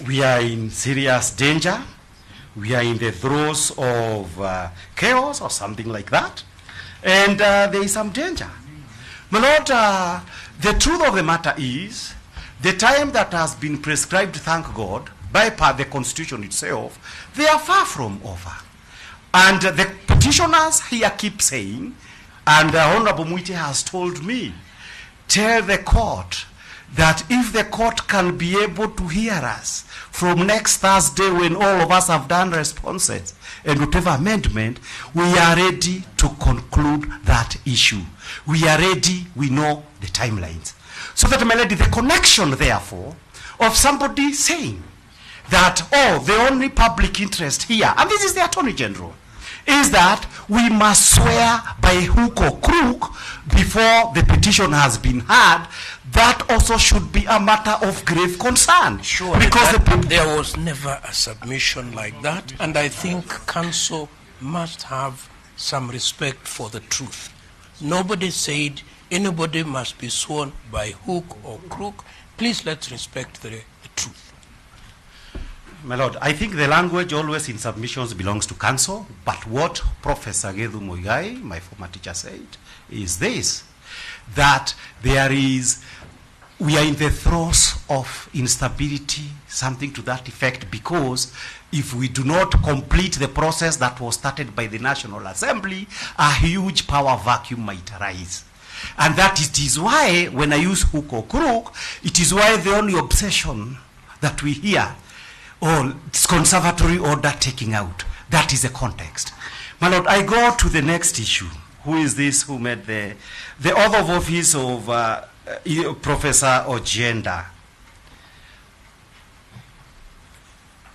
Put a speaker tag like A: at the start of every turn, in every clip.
A: we are in serious danger. We are in the throes of chaos or something like that. And there is some danger. My Lord, the truth of the matter is, the time that has been prescribed, thank God, by the Constitution itself, they are far from over. And the petitioners here keep saying, and Honorable Muigai has told me, tell the court that if the court can be able to hear us from next Thursday when all of us have done responses and whatever amendment, we are ready to conclude that issue. We are ready, we know the timelines. So that, my lady, the connection, therefore, of somebody saying that, oh, the only public interest here, and this is the Attorney General, is that we must swear by hook or crook before the petition has been heard. That also should be a matter of grave concern.
B: Sure, because there was never a submission like that, and I think counsel must have some respect for the truth. Nobody said anybody must be sworn by hook or crook. Please let's respect the truth.
A: My Lord, I think the language always in submissions belongs to counsel, but what Professor Githu Muigai, my former teacher, said is this, that we are in the throes of instability, something to that effect, because if we do not complete the process that was started by the National Assembly, a huge power vacuum might arise. And that it is why, when I use hook or crook, it is why the only obsession that we hear, it's conservatory order taking out. That is the context. My Lord, I go to the next issue. Who is this who made the oath of office of Professor Ojenda?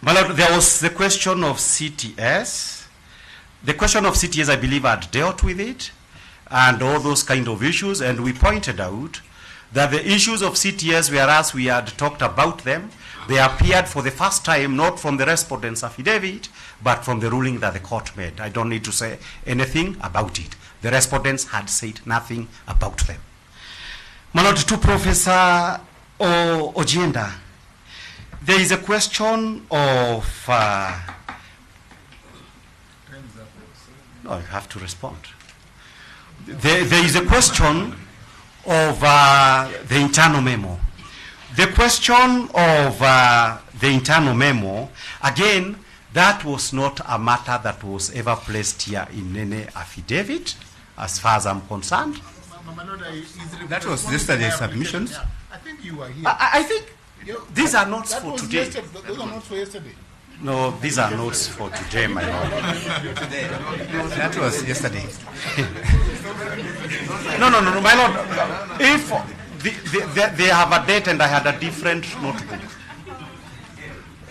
A: My Lord, there was the question of CTS. The question of CTS, I believe, had dealt with it and all those kind of issues, and we pointed out that the issues of CTS, whereas we had talked about them, they appeared for the first time not from the respondent's affidavit, but from the ruling that the court made. I don't need to say anything about it. The respondents had said nothing about them. My Lord, to Professor Ojenda, there is a question of... no, I have to respond. There is a question of the internal memo. The question of the internal memo, again, that was not a matter that was ever placed here in any affidavit, as far as I'm concerned.
C: That was yesterday's submissions.
D: Yeah. I think you were here.
A: I think these are notes for today.
D: Those are notes for yesterday.
A: No, these are notes for today, my Lord.
C: That was yesterday.
A: No, my Lord. If they have a date and I had a different notebook,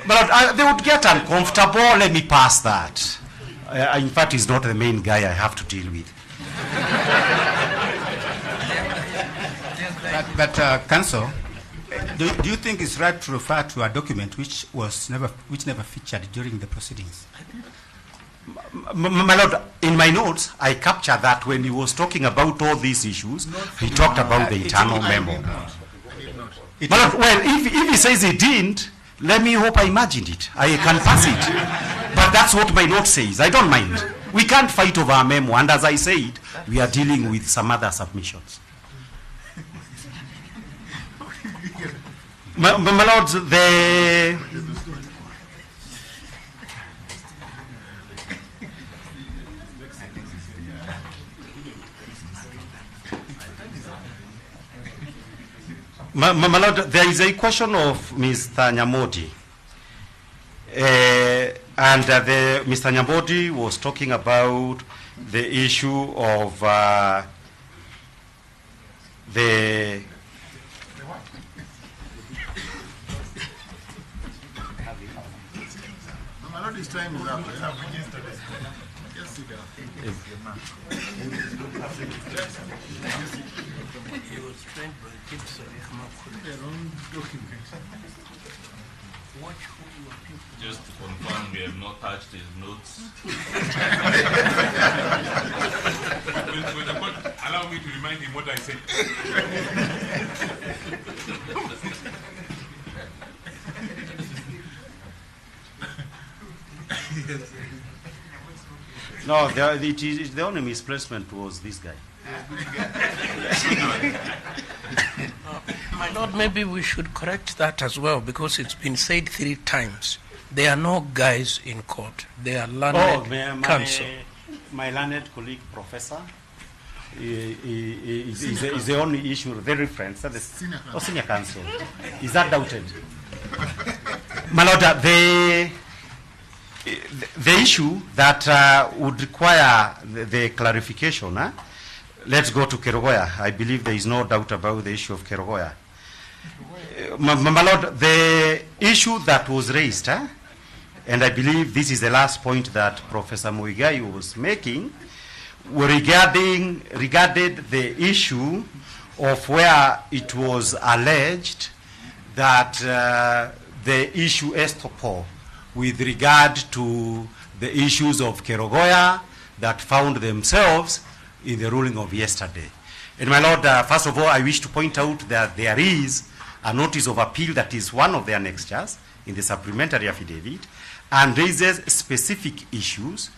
A: but they would get uncomfortable. Let me pass that. In fact, he's not the main guy I have to deal with.
C: But counsel, do you think it's right to refer to a document which never featured during the proceedings?
A: My Lord, in my notes, I captured that when he was talking about all these issues, he talked about the internal memo. My Lord, well, if he says he didn't, let me hope I imagined it. I can pass it. But that's what my note says. I don't mind. We can't fight over a memo. And as I said, we are dealing with some other submissions. My Lord, my Lord, there is a question of Mr. Nyamodi. And Mr. Nyamodi was talking about the issue of the...
D: My Lord, this time is up. Yes, sit down.
B: He was trained by Githu.
D: Their own document.
B: Watch who you are people.
E: Just to confirm, we have not touched his notes.
F: With the court, allow me to remind him what I said.
A: No, the only misplacement was this guy.
B: My Lord, maybe we should correct that as well, because it's been said 3 times. There are no guys in court. They are learned counsel.
A: My learned colleague, professor, is the only issue, the reference, the senior counsel. Is that doubted? My Lord, the issue that would require the clarification, let's go to Kerogoya. I believe there is no doubt about the issue of Kerogoya. My Lord, the issue that was raised, and I believe this is the last point that Professor Muigai was making, regarded the issue of where it was alleged that the issue estoppel with regard to the issues of Kerogoya that found themselves in the ruling of yesterday. And my Lord, first of all, I wish to point out that there is a notice of appeal that is one of the annexures in the supplementary affidavit and raises specific issues